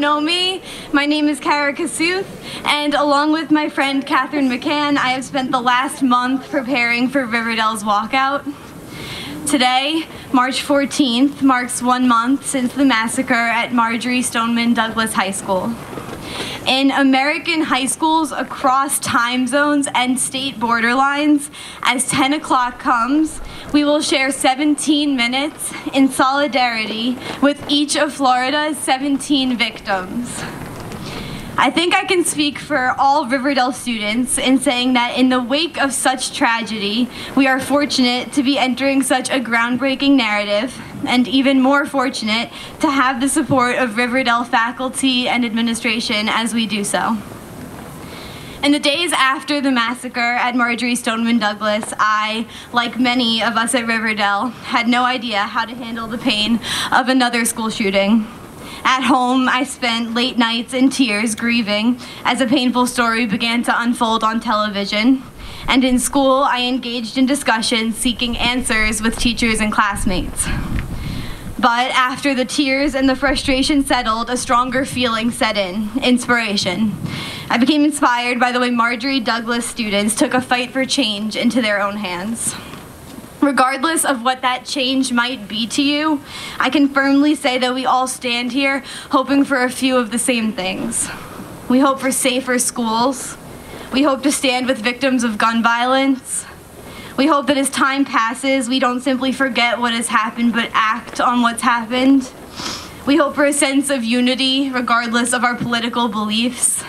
know me, my name is Kara Kasuth, and along with my friend Catherine Mccann, I have spent the last month preparing for Riverdale's Walkout. Today, March 14th, marks 1 month since the massacre at Marjory Stoneman Douglas High School. In American high schools across time zones and state borderlines, as 10 o'clock comes, we will share 17 minutes in solidarity with each of Florida's 17 victims. I think I can speak for all Riverdale students in saying that in the wake of such tragedy, we are fortunate to be entering such a groundbreaking narrative, and even more fortunate to have the support of Riverdale faculty and administration as we do so. In the days after the massacre at Marjory Stoneman Douglas, I, like many of us at Riverdale, had no idea how to handle the pain of another school shooting. At home, I spent late nights in tears grieving as a painful story began to unfold on television. And in school, I engaged in discussions seeking answers with teachers and classmates. But after the tears and the frustration settled, a stronger feeling set in: inspiration. I became inspired by the way Marjory Douglas students took a fight for change into their own hands. Regardless of what that change might be to you, I can firmly say that we all stand here hoping for a few of the same things. We hope for safer schools. We hope to stand with victims of gun violence. We hope that as time passes, we don't simply forget what has happened, but act on what's happened. We hope for a sense of unity, regardless of our political beliefs.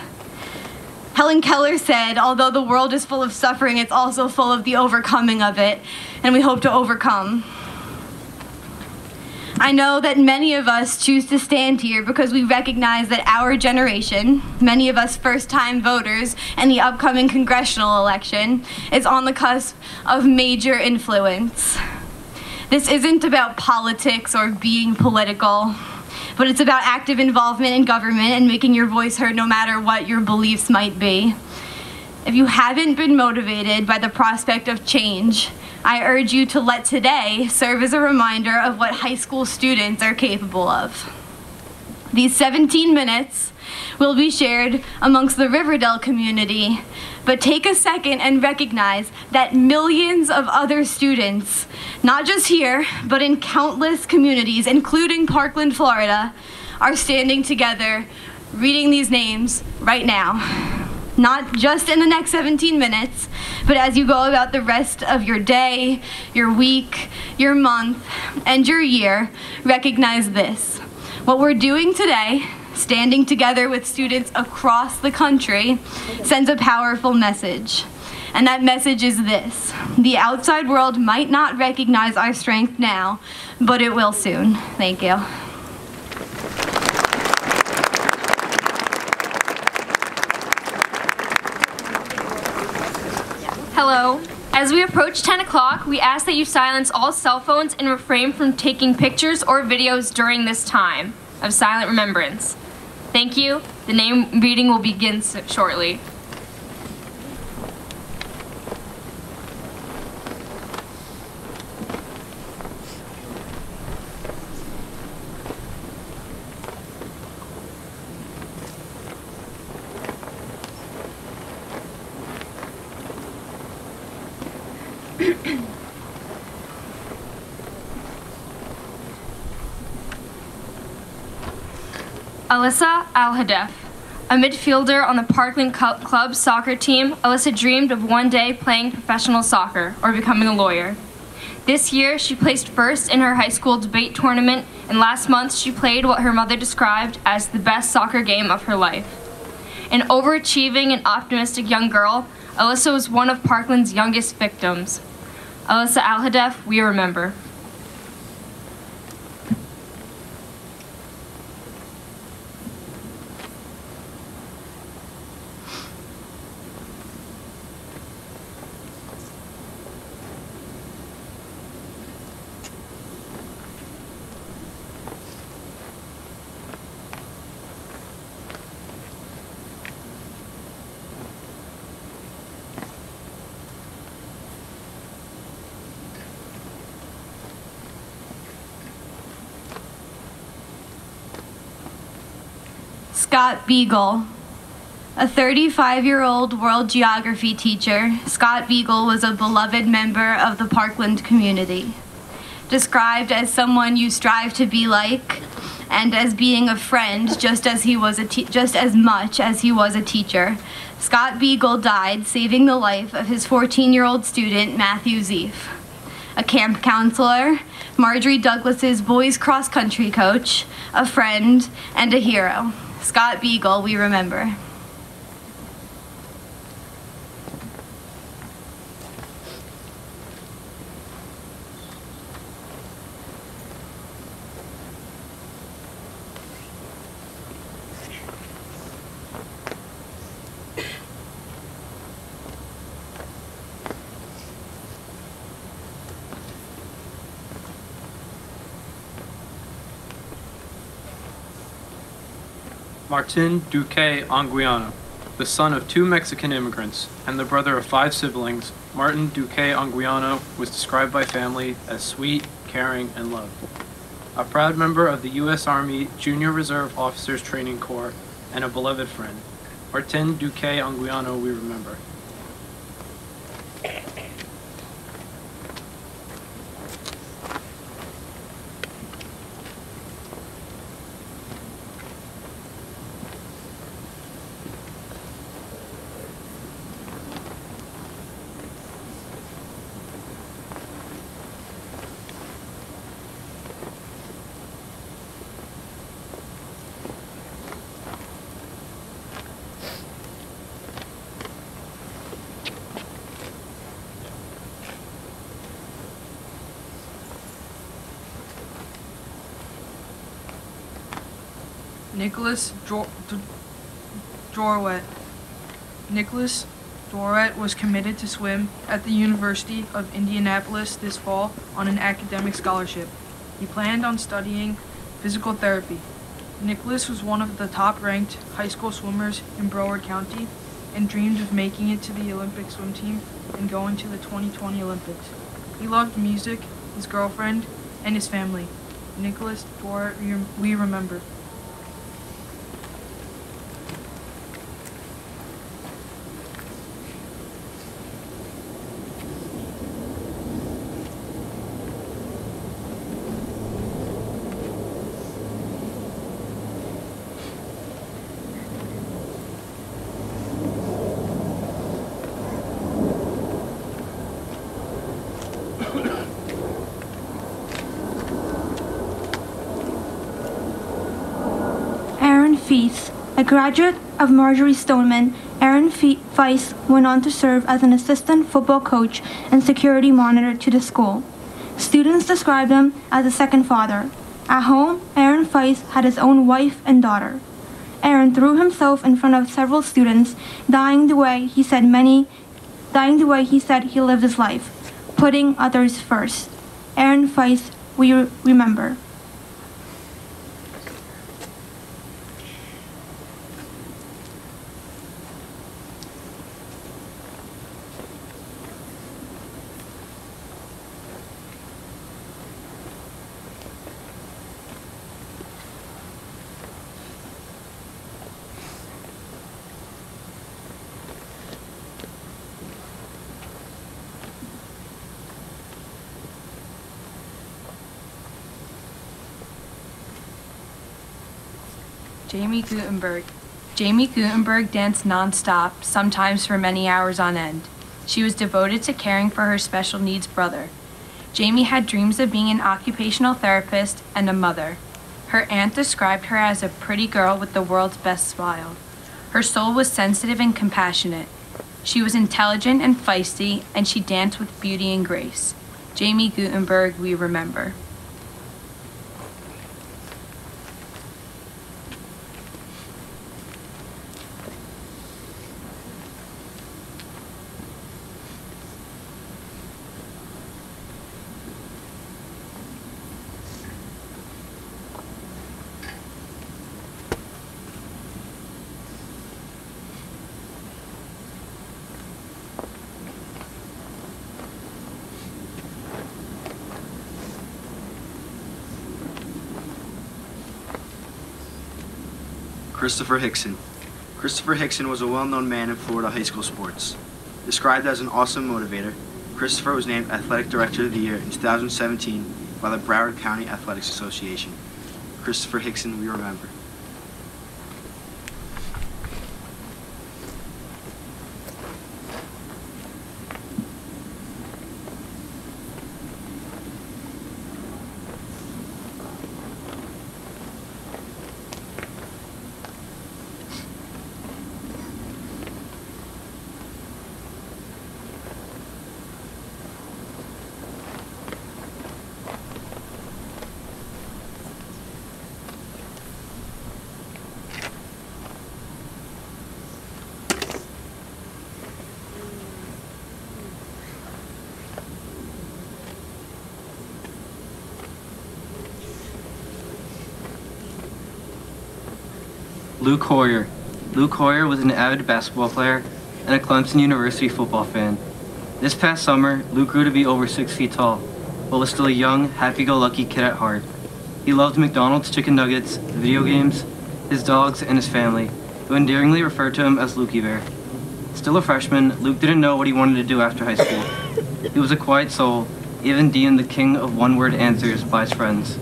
Helen Keller said, although the world is full of suffering, it's also full of the overcoming of it, and we hope to overcome. I know that many of us choose to stand here because we recognize that our generation, many of us first-time voters in the upcoming congressional election, is on the cusp of major influence. This isn't about politics or being political, but it's about active involvement in government and making your voice heard no matter what your beliefs might be. If you haven't been motivated by the prospect of change, I urge you to let today serve as a reminder of what high school students are capable of. These 17 minutes will be shared amongst the Riverdale community, but take a second and recognize that millions of other students, not just here, but in countless communities, including Parkland, Florida, are standing together, reading these names right now. Not just in the next 17 minutes, but as you go about the rest of your day, your week, your month, and your year, recognize this. What we're doing today, standing together with students across the country, sends a powerful message. And that message is this: the outside world might not recognize our strength now, but it will soon. Thank you. Hello. As we approach 10 o'clock, we ask that you silence all cell phones and refrain from taking pictures or videos during this time of silent remembrance. Thank you. The name reading will begin shortly. Alyssa Al-Hadef. A midfielder on the Parkland Club soccer team, Alyssa dreamed of one day playing professional soccer or becoming a lawyer. This year, she placed first in her high school debate tournament, and last month she played what her mother described as the best soccer game of her life. An overachieving and optimistic young girl, Alyssa was one of Parkland's youngest victims. Alyssa Al-Hadef, we remember. Scott Beagle. A 35-year-old world geography teacher, Scott Beagle was a beloved member of the Parkland community. Described as someone you strive to be like, and as being a friend just as much as he was a teacher, Scott Beagle died saving the life of his 14-year-old student, Matthew Zeef. A camp counselor, Marjorie Douglas's boys cross-country coach, a friend, and a hero. Scott Beagle, we remember. Martin Duque Anguiano, the son of 2 Mexican immigrants and the brother of 5 siblings, Martin Duque Anguiano was described by family as sweet, caring, and loved. A proud member of the U.S. Army Junior Reserve Officers Training Corps and a beloved friend, Martin Duque Anguiano we remember. Nicholas Dorwet. Nicholas Dorwet was committed to swim at the University of Indianapolis this fall on an academic scholarship. He planned on studying physical therapy. Nicholas was one of the top-ranked high school swimmers in Broward County and dreamed of making it to the Olympic swim team and going to the 2020 Olympics. He loved music, his girlfriend, and his family. Nicholas Dorwet, we remember. A graduate of Marjorie Stoneman, Aaron Feist went on to serve as an assistant football coach and security monitor to the school. Students described him as a second father. At home, Aaron Feist had his own wife and daughter. Aaron threw himself in front of several students, dying the way he said he lived his life, putting others first. Aaron Feist, we remember. Jaime Guttenberg. Jaime Guttenberg danced nonstop, sometimes for many hours on end. She was devoted to caring for her special needs brother. Jaime had dreams of being an occupational therapist and a mother. Her aunt described her as a pretty girl with the world's best smile. Her soul was sensitive and compassionate. She was intelligent and feisty, and she danced with beauty and grace. Jaime Guttenberg, we remember. Christopher Hickson. Christopher Hickson was a well-known man in Florida high school sports. Described as an awesome motivator, Christopher was named Athletic Director of the Year in 2017 by the Broward County Athletics Association. Christopher Hickson, we remember. Luke Hoyer. Luke Hoyer was an avid basketball player and a Clemson University football fan. This past summer, Luke grew to be over 6 feet tall, but was still a young, happy-go-lucky kid at heart. He loved McDonald's chicken nuggets, video games, his dogs, and his family, who endearingly referred to him as Lukey Bear. Still a freshman, Luke didn't know what he wanted to do after high school. He was a quiet soul, even deemed the king of one-word answers by his friends.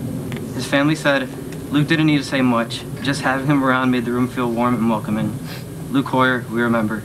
His family said Luke didn't need to say much, just having him around made the room feel warm and welcoming. Luke Hoyer, we remember.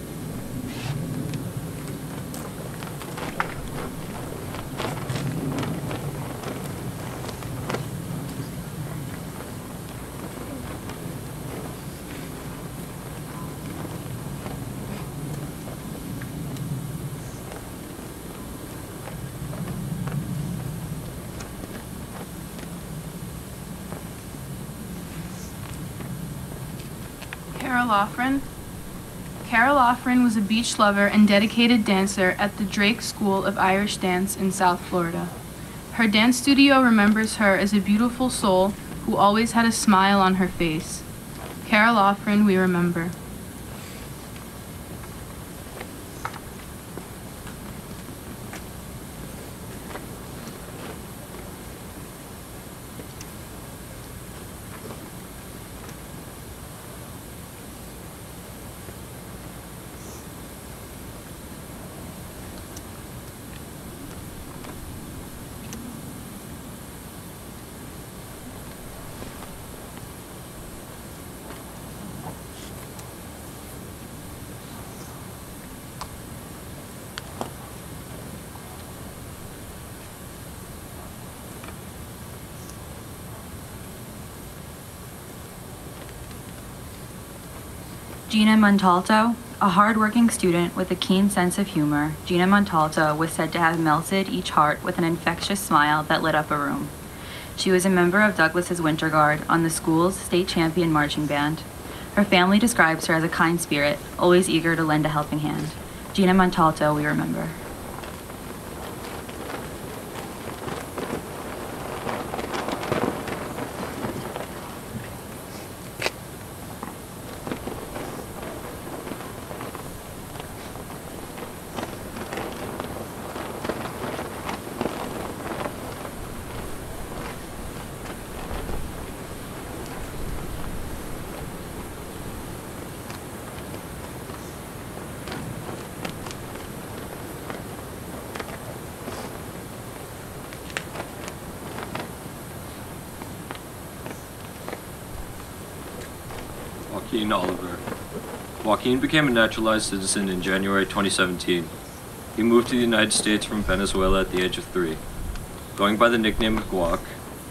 Carol Offren was a beach lover and dedicated dancer at the Drake School of Irish Dance in South Florida. Her dance studio remembers her as a beautiful soul who always had a smile on her face. Carol Offren, we remember. Jeanna Montalto, a hard-working student with a keen sense of humor, Jeanna Montalto was said to have melted each heart with an infectious smile that lit up a room. She was a member of Douglas's Winter Guard on the school's state champion marching band. Her family describes her as a kind spirit, always eager to lend a helping hand. Jeanna Montalto, we remember. Oliver. Joaquin became a naturalized citizen in January 2017. He moved to the United States from Venezuela at the age of 3. Going by the nickname of Guac,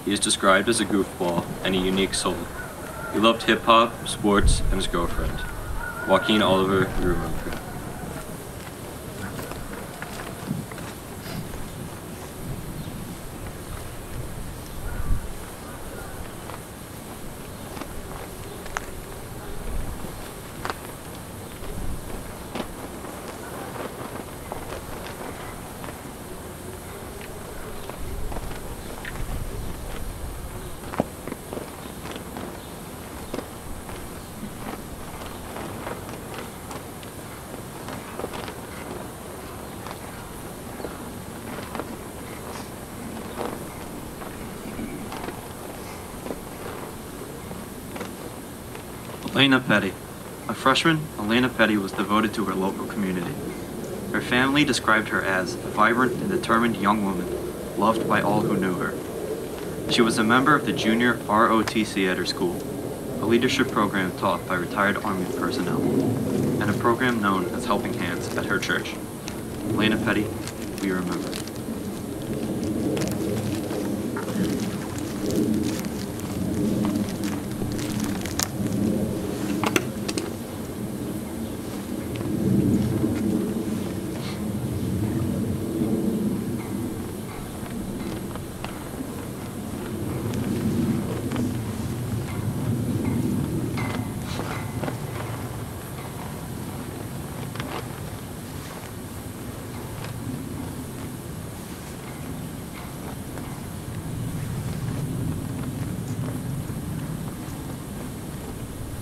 he is described as a goofball and a unique soul. He loved hip-hop, sports, and his girlfriend. Joaquin Oliver, we remember. Lena Petty. A freshman, Elena Petty was devoted to her local community. Her family described her as a vibrant and determined young woman, loved by all who knew her. She was a member of the junior ROTC at her school, a leadership program taught by retired Army personnel, and a program known as Helping Hands at her church. Lena Petty, we remember.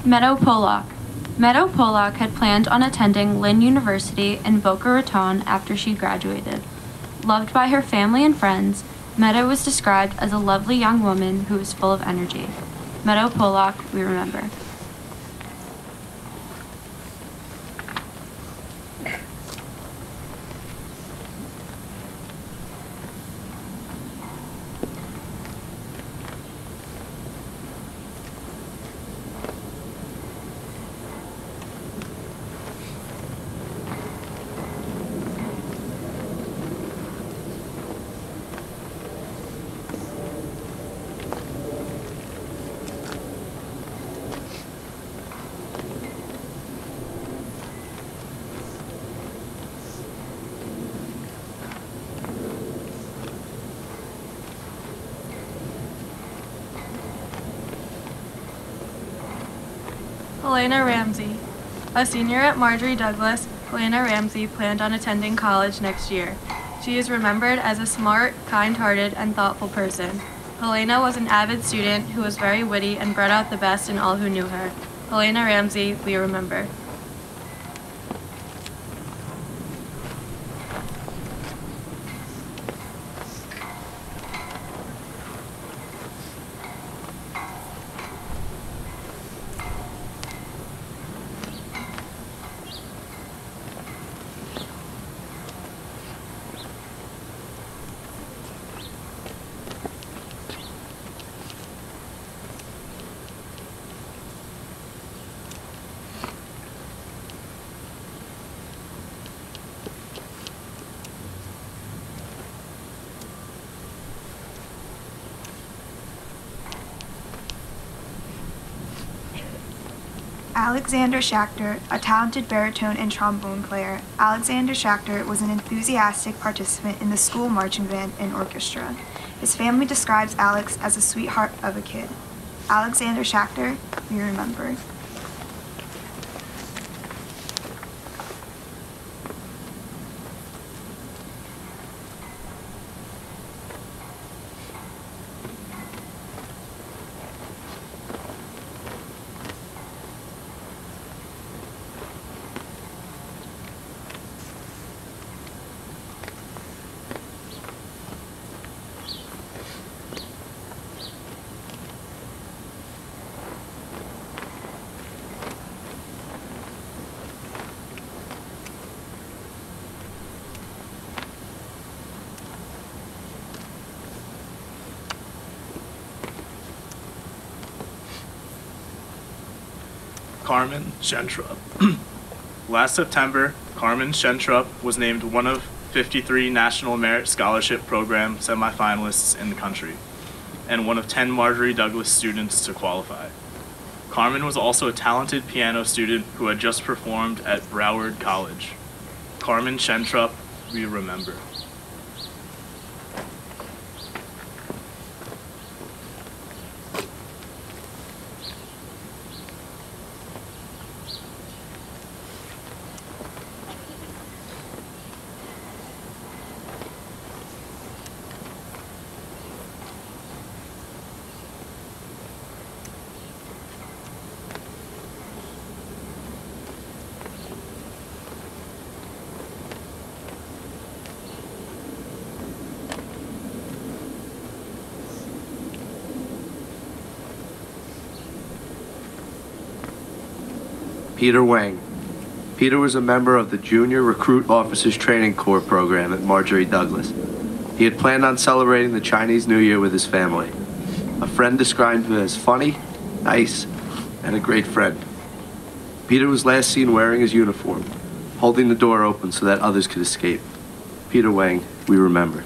Meadow Pollock. Meadow Pollock had planned on attending Lynn University in Boca Raton after she graduated. Loved by her family and friends, Meadow was described as a lovely young woman who was full of energy. Meadow Pollock, we remember. Hellena Ramsey. A senior at Marjorie Douglas, Hellena Ramsey planned on attending college next year. She is remembered as a smart, kind-hearted, and thoughtful person. Hellena was an avid student who was very witty and brought out the best in all who knew her. Hellena Ramsey, we remember. Alexander Schachter, a talented baritone and trombone player. Alexander Schachter was an enthusiastic participant in the school marching band and orchestra. His family describes Alex as a sweetheart of a kid. Alexander Schachter, we remember. Carmen Sentra. Last September, Carmen Sentra was named one of 53 National Merit Scholarship Program semifinalists in the country, and one of 10 Marjorie Douglas students to qualify. Carmen was also a talented piano student who had just performed at Broward College. Carmen Sentra, we remember. Peter Wang. Peter was a member of the Junior Recruit Officers Training Corps program at Marjorie Douglas. He had planned on celebrating the Chinese New Year with his family. A friend described him as funny, nice, and a great friend. Peter was last seen wearing his uniform, holding the door open so that others could escape. Peter Wang, we remember.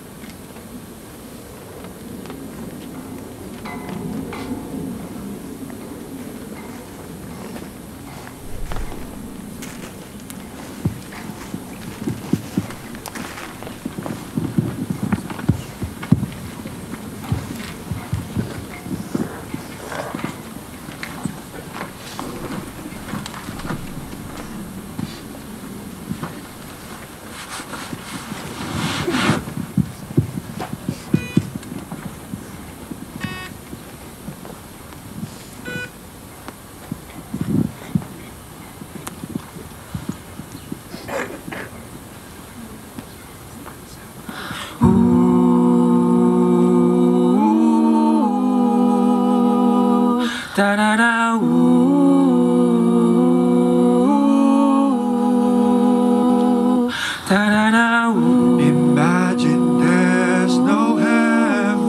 Da da da ooh, da da da ooh. Imagine there's no heaven.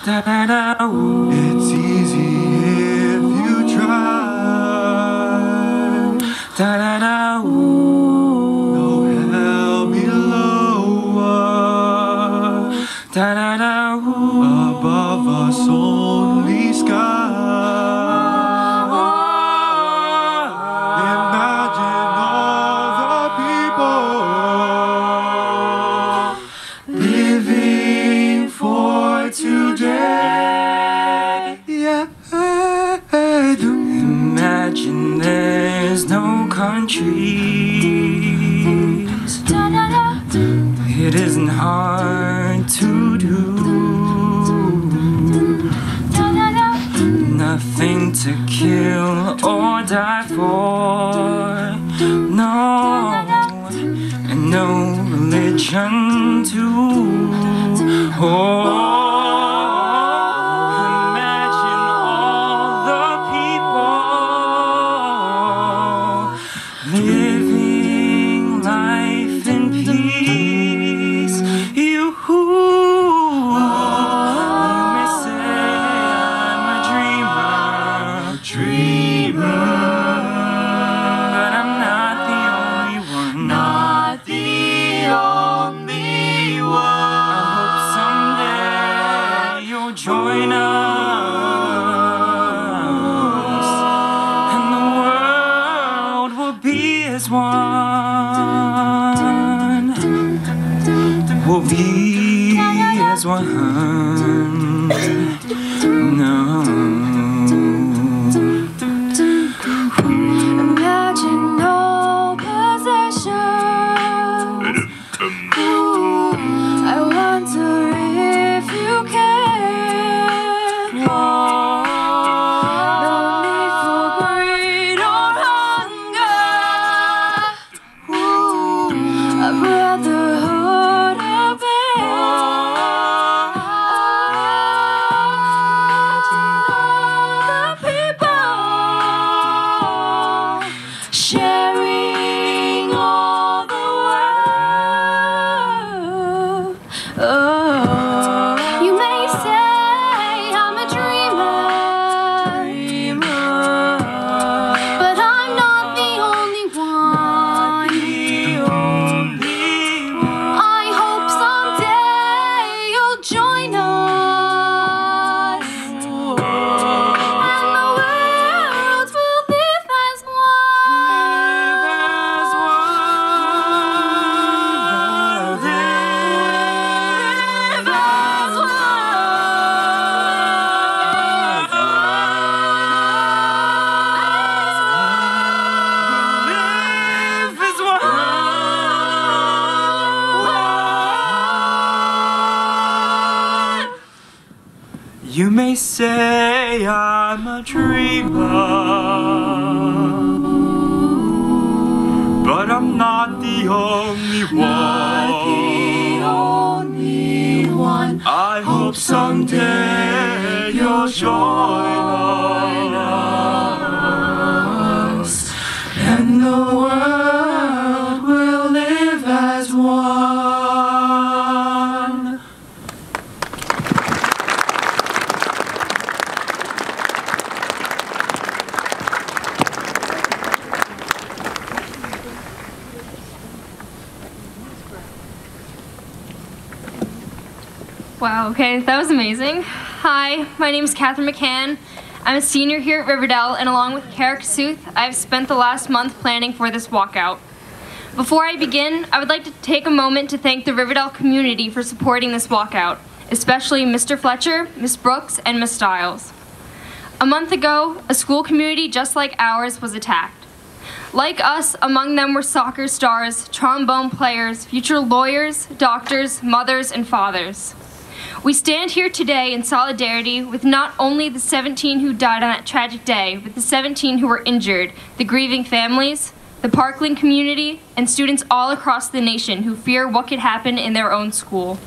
Da da da ooh. It's easy if you try. Da da da ooh. No hell below us. Da da da ooh. Above us only sky. Imagine all the people living for today. Yeah. Imagine there's no countries. It isn't hard to do. Nothing to kill or die for, no, and no religion too. Imagine all the people living life in peace. You may say I'm a dreamer, but I'm not the only one. Not the only one. I hope someday you'll join us, and the world will be as one. We'll be as one. No. Imagine no possessions. I wonder if you can. No need for greed or hunger. A brotherhood of the people sharing all the world. Oh, you may say I'm a dreamer, but I'm not the only one. I hope someday you'll join us, and the world will live as You may say I'm a dreamer, but I'm not the only one. I hope someday you'll join us, Wow, okay, that was amazing. Hi, my name is Catherine Mccann. I'm a senior here at Riverdale, and along with Kara Kasuth, I've spent the last month planning for this walkout. Before I begin, I would like to take a moment to thank the Riverdale community for supporting this walkout, especially Mr. Fletcher, Miss Brooks, and Miss Stiles. A month ago, a school community just like ours was attacked. Like us, among them were soccer stars, trombone players, future lawyers, doctors, mothers, and fathers. We stand here today in solidarity with not only the 17 who died on that tragic day, but the 17 who were injured, the grieving families, the Parkland community, and students all across the nation who fear what could happen in their own school.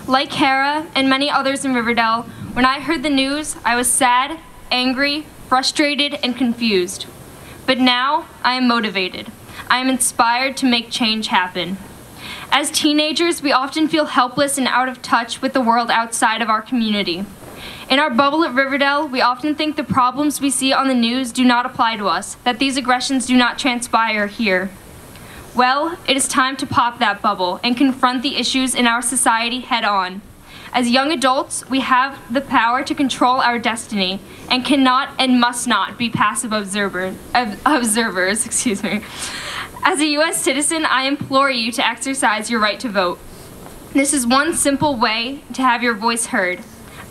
Like Kara and many others in Riverdale, when I heard the news, I was sad, angry, frustrated, and confused. But now, I am motivated. I am inspired to make change happen. As teenagers, we often feel helpless and out of touch with the world outside of our community. In our bubble at Riverdale, we often think the problems we see on the news do not apply to us, that these aggressions do not transpire here. Well, it is time to pop that bubble and confront the issues in our society head on. As young adults, we have the power to control our destiny and cannot and must not be passive observers. As a U.S. citizen, I implore you to exercise your right to vote. This is one simple way to have your voice heard.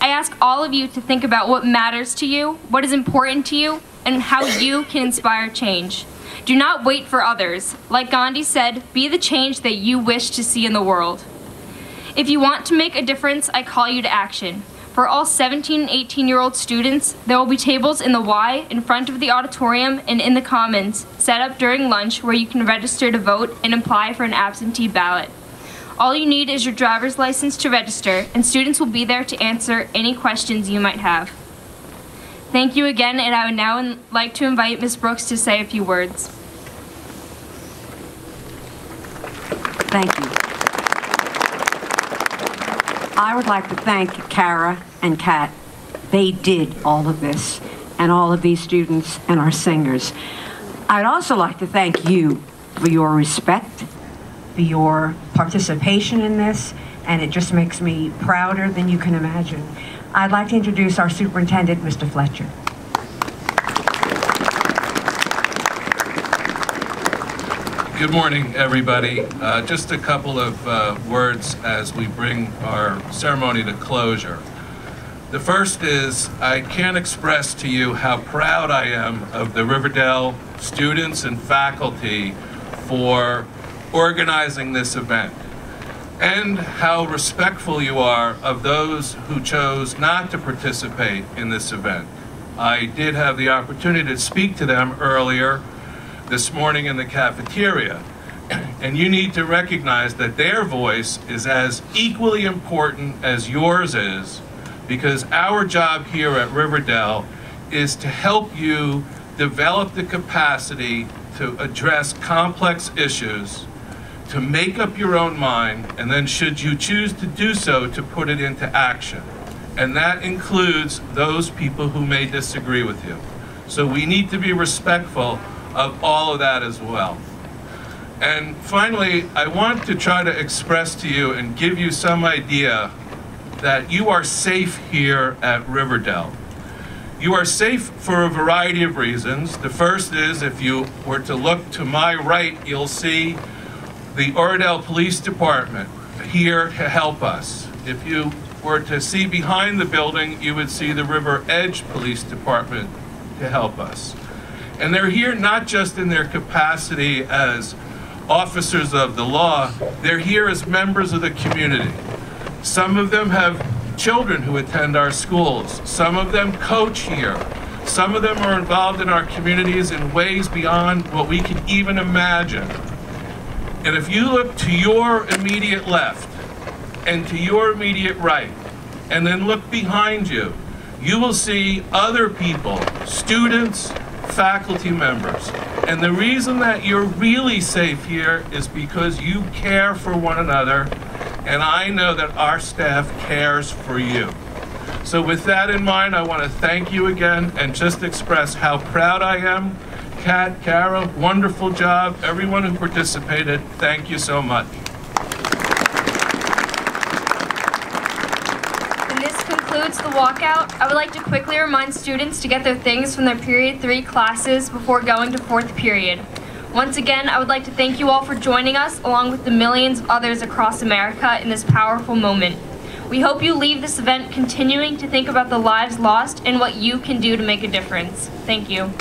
I ask all of you to think about what matters to you, what is important to you, and how you can inspire change. Do not wait for others. Like Gandhi said, be the change that you wish to see in the world. If you want to make a difference, I call you to action. For all 17 and 18-year-old students, there will be tables in the Y, in front of the auditorium, and in the Commons, set up during lunch where you can register to vote and apply for an absentee ballot. All you need is your driver's license to register, and students will be there to answer any questions you might have. Thank you again, and I would now like to invite Ms. Brooks to say a few words. Thank you. I would like to thank Kara and Kat. They did all of this, and all of these students and our singers. I'd also like to thank you for your respect, for your participation in this, and it just makes me prouder than you can imagine. I'd like to introduce our superintendent, Mr. Fletcher. Good morning, everybody. Just a couple of words as we bring our ceremony to closure. The first is, I can't express to you how proud I am of the Riverdale students and faculty for organizing this event, and how respectful you are of those who chose not to participate in this event. I did have the opportunity to speak to them earlier this morning in the cafeteria, and you need to recognize that their voice is as equally important as yours is, because our job here at Riverdale is to help you develop the capacity to address complex issues, to make up your own mind, and then should you choose to do so, to put it into action. And that includes those people who may disagree with you. So we need to be respectful of all of that as well. And finally, I want to try to express to you and give you some idea that you are safe here at Riverdale. You are safe for a variety of reasons. The first is, if you were to look to my right, you'll see the Oradell Police Department here to help us. If you were to see behind the building, you would see the River Edge Police Department to help us. And they're here not just in their capacity as officers of the law, they're here as members of the community. Some of them have children who attend our schools. Some of them coach here. Some of them are involved in our communities in ways beyond what we can even imagine. And if you look to your immediate left and to your immediate right, and then look behind you, you will see other people, students, faculty members. And the reason that you're really safe here is because you care for one another, and I know that our staff cares for you. So with that in mind, I want to thank you again and just express how proud I am. Kat, Kara, wonderful job. Everyone who participated, thank you so much. the walkout, I would like to quickly remind students to get their things from their period 3 classes before going to 4th period. Once again, I would like to thank you all for joining us, along with the millions of others across America in this powerful moment. We hope you leave this event continuing to think about the lives lost and what you can do to make a difference. Thank you.